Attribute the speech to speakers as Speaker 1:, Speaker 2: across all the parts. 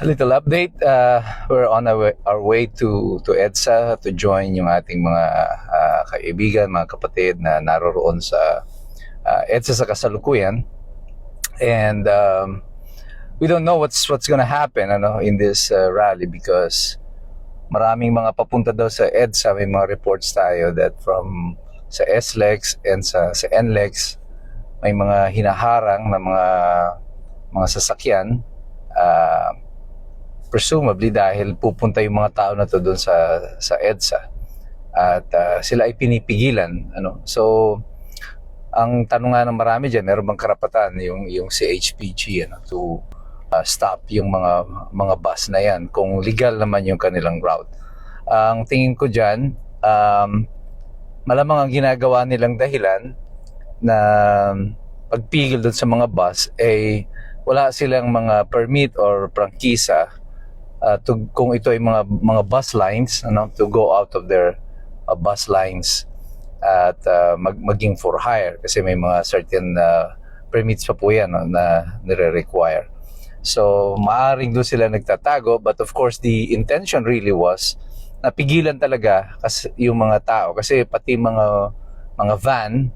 Speaker 1: A little update. We're on our way to EDSA to join yung ating mga kaibigan, mga kapatid na naroroon sa EDSA sa kasalukuyan. And we don't know what's gonna happen in this rally because maraming mga papunta daw sa EDSA. May mga reports tayo that from sa SLEX and sa NLEX may mga hinaharang na mga sasakyan, presumably dahil pupunta yung mga tao na to doon sa EDSA at sila ay pinipigilan. So ang tanong nga ng marami diyan, meron bang karapatan yung CHPG to stop yung mga bus na yan kung legal naman yung kanilang route? Ang tingin ko diyan, malamang ang ginagawa nilang dahilan na pagpigil doon sa mga bus ay wala silang mga permit or prangkisa kung ito ay mga bus lines, to go out of their bus lines at maging for hire kasi may mga certain permits pa po yan na nire-require. So maaring doon sila nagtatago, but of course the intention really was napigilan talaga kasi yung mga tao, kasi pati mga van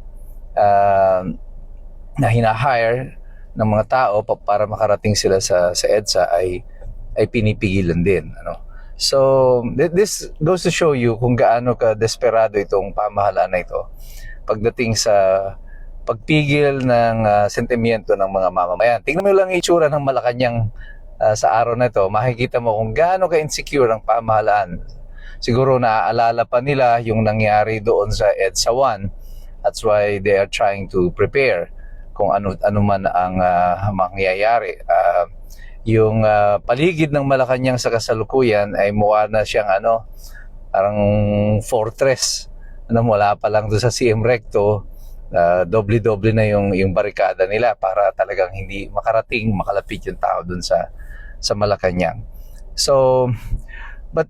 Speaker 1: na hina-hire ng mga tao para makarating sila sa EDSA ay pinipigilan din. So this goes to show you kung gaano ka desperado itong pamahalaan na ito pagdating sa pagpigil ng sentimiento ng mga mamamayan. Tingnan mo lang itsura ng Malacanang sa araw na ito, makikita mo kung gaano ka-insecure ang pamahalaan. Siguro naaalala pa nila yung nangyari doon sa EDSA 1. That's why they are trying to prepare kung ano man ang mangyayari. Yung paligid ng Malacanang sa kasalukuyan ay mukha na siyang parang fortress. Wala pa lang doon sa CM Recto, doble-doble na yung barikada nila para talagang hindi makalapit yung tao doon sa Malacanang. So, but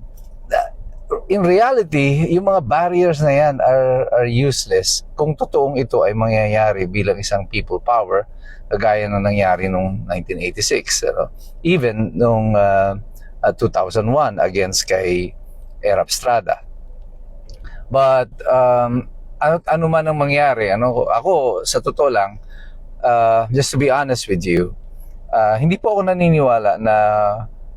Speaker 1: in reality, yung mga barriers na yan are useless kung totoong ito ay mangyayari bilang isang people power kagaya na nangyari noong 1986, even noong 2001 against kay Erap Estrada. But ano man ang mangyari, ako sa totoo lang, just to be honest with you, hindi po ako naniniwala na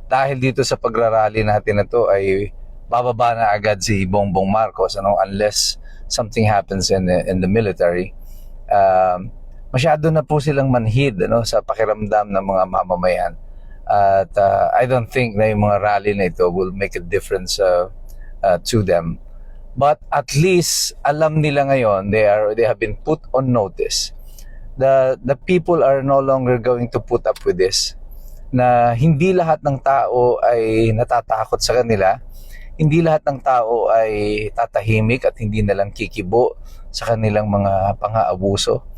Speaker 1: dahil dito sa pagrarally natin na to ay bababa na agad si Bongbong Marcos, unless something happens in the military. Masyado na po silang manhid sa pakiramdam ng mga mamamayan, at I don't think na yung mga rally na ito will make a difference to them. But at least alam nila ngayon, they have been put on notice. The people are no longer going to put up with this, na hindi lahat ng tao ay natatakot sa kanila. Hindi lahat ng tao ay tatahimik at hindi nalang kikibo sa kanilang mga pang-aabuso.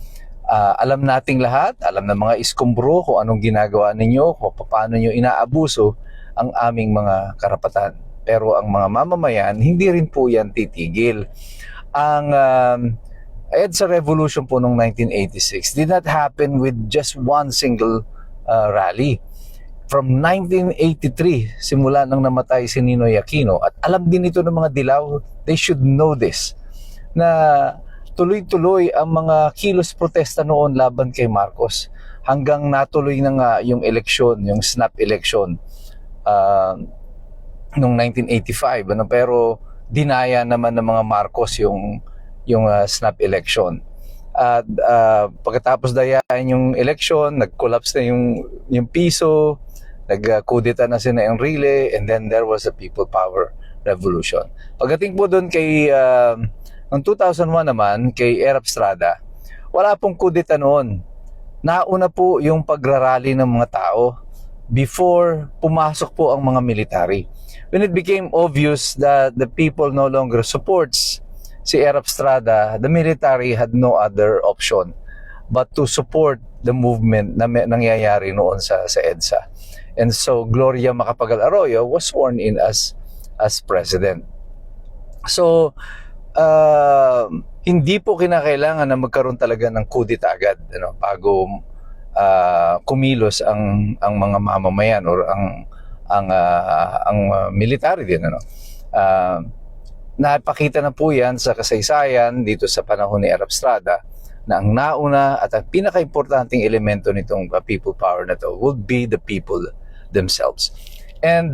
Speaker 1: Alam nating lahat, alam ng mga iskumbro kung anong ginagawa ninyo, kung paano nyo inaabuso ang aming mga karapatan. Pero ang mga mamamayan, hindi rin po yan titigil. Ang EDSA Revolution po noong 1986 did not happen with just one single rally. From 1983, simula nang namatay si Ninoy Aquino, at alam din ito ng mga dilaw, they should know this, na tuloy-tuloy ang mga kilos protesta noon laban kay Marcos hanggang natuloy na nga yung eleksyon, yung snap election noong 1985. Pero dinaya naman ng mga Marcos yung snap election. At pagkatapos dayain yung election, nag-collapse na yung piso, nag-kudeta na si Enrile, and then there was a people power revolution. Pagdating po doon kay noong 2001 naman, kay Erap Estrada, wala pong kudeta noon. Nauna po yung pagrarally ng mga tao before pumasok po ang mga military. When it became obvious that the people no longer supports si Erap Estrada, the military had no other option but to support the movement na nangyayari noon sa EDSA. And so Gloria Macapagal Arroyo was sworn in as president. So hindi po kinakailangan na magkaroon talaga ng kudeta agad bago kumilos ang mga mamamayan or military din, ano. Napakita na po yan sa kasaysayan dito sa panahon ni Arab Estrada na ang nauna at ang pinaka-importanting elemento nitong people power na to would be the people themselves. And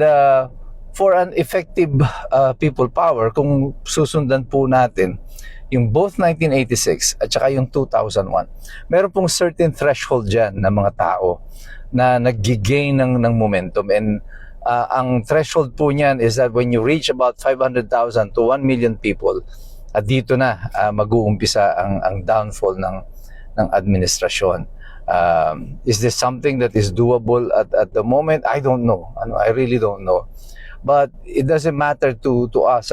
Speaker 1: for an effective people power, kung susundan po natin yung both 1986 at saka yung 2001, meron pong certain threshold dyan ng mga tao na nag-gain ng momentum. And ang threshold po niyan is that when you reach about 500,000 to 1 million people, at dito na mag-uumpisa ang downfall ng administrasyon. Is this something that is doable at the moment? I don't know. I really don't know. But it doesn't matter to us,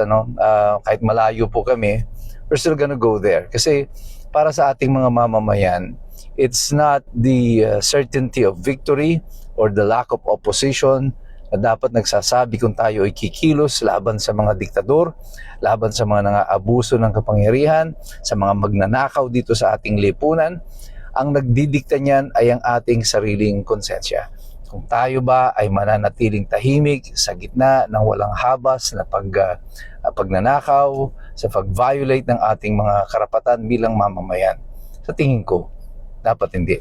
Speaker 1: kahit malayo po kami, we're still gonna go there. Kasi para sa ating mga mamamayan, it's not the certainty of victory or the lack of opposition na dapat nagsasabi kung tayo ay kikilos laban sa mga diktador, laban sa mga nang-aabuso ng kapangyarihan, sa mga magnanakaw dito sa ating lipunan. Ang nagdidikta niyan ay ang ating sariling konsensya. Kung tayo ba ay mananatiling tahimik sa gitna ng walang habas na pagnanakaw, sa pag-violate ng ating mga karapatan bilang mamamayan. Sa tingin ko, dapat hindi.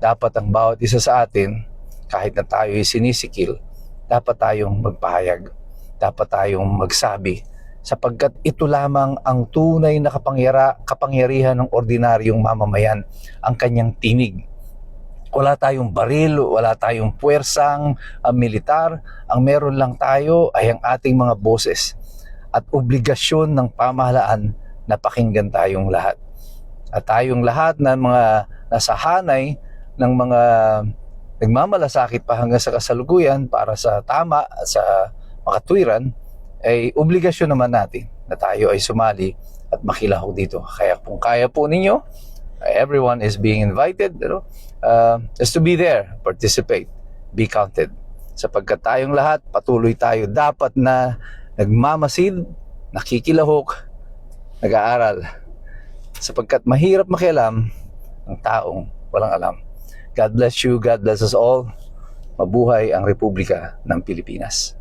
Speaker 1: Dapat ang bawat isa sa atin, kahit na tayo ay sinisikil, dapat tayong magpahayag. Dapat tayong magsabi. Sapagkat ito lamang ang tunay na kapangyarihan ng ordinaryong mamamayan, ang kanyang tinig. Wala tayong baril, wala tayong puwersang militar. Ang meron lang tayo ay ang ating mga boses at obligasyon ng pamahalaan na pakinggan tayong lahat. At tayong lahat na mga nasa hanay ng mga nagmamalasakit pa hanggang sa kasalukuyan para sa tama at sa makatwiran, ay obligasyon naman natin na tayo ay sumali at makilahok dito. Kaya kung kaya po ninyo, everyone is being invited, just to be there, participate, be counted. Sapagkat tayong lahat, patuloy tayo dapat na nagmamasid, nakikilahok, nag-aaral. Sapagkat mahirap makialam ang taong walang alam. God bless you, God bless us all. Mabuhay ang Republika ng Pilipinas.